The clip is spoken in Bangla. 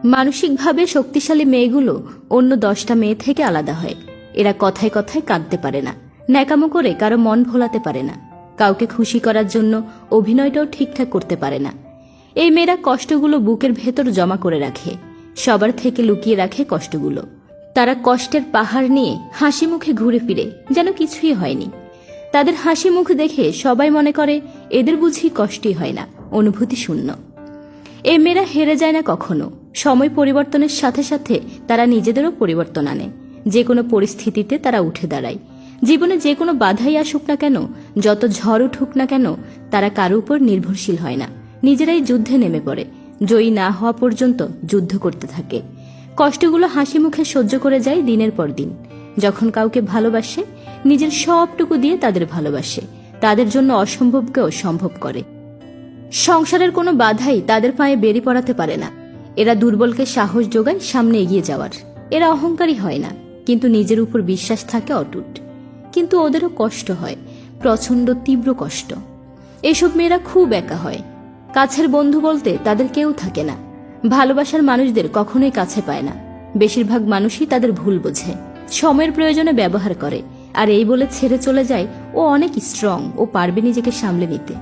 মানসিকভাবে শক্তিশালী মেয়েগুলো অন্য 10টা মেয়ে থেকে আলাদা হয়। এরা কথায় কথায় কাঁদতে পারে না, ন্যাকামো করে কারো মন ভোলাতে পারে না, কাউকে খুশি করার জন্য অভিনয়টাও ঠিকঠাক করতে পারে না। এই মেয়েরা কষ্টগুলো বুকের ভেতর জমা করে রাখে, সবার থেকে লুকিয়ে রাখে কষ্টগুলো। তারা কষ্টের পাহাড় নিয়ে হাসি মুখে ঘুরে ফিরে যেন কিছুই হয়নি। তাদের হাসি মুখ দেখে সবাই মনে করে এদের বুঝি কষ্টই হয় না, অনুভূতি শূন্য। এই মেয়েরা হেরে যায় না কখনো। সময় পরিবর্তনের সাথে সাথে তারা নিজেদেরও পরিবর্তন আনে। যে কোনো পরিস্থিতিতে তারা উঠে দাঁড়ায়। জীবনে যে কোনো বাধাই আসুক না কেন, যত ঝড় উঠুক না কেন, তারা কারো উপর নির্ভরশীল হয় না, নিজেরাই যুদ্ধে নেমে পড়ে। জয়ী না হওয়া পর্যন্ত যুদ্ধ করতে থাকে। কষ্টগুলো হাসি মুখে সহ্য করে যায় দিনের পর দিন। যখন কাউকে ভালোবাসে, নিজের সবটুকু দিয়ে তাদের ভালোবাসে, তাদের জন্য অসম্ভবকেও সম্ভব করে। সংসারের কোনো বাধাই তাদের পায়ে বেরি পড়াতে পারে না। এরা দুর্বলকে সাহস যোগায় সামনে এগিয়ে যাওয়ার। এরা অহংকারী হয় না, কিন্তু নিজের উপর বিশ্বাস থাকে অটুট। কিন্তু ওদেরও কষ্ট হয়, প্রচণ্ড তীব্র কষ্ট। এসব মেয়েরা খুব একা হয়। কাছের বন্ধু বলতে তাদের কেউ থাকে না। ভালোবাসার মানুষদের কখনোই কাছে পায় না। বেশিরভাগ মানুষই তাদের ভুল বোঝে, সময়ের প্রয়োজনে ব্যবহার করে, আর এই বলে ছেড়ে চলে যায় ও অনেক স্ট্রং, ও পারবে নিজেকে সামলে নিতে।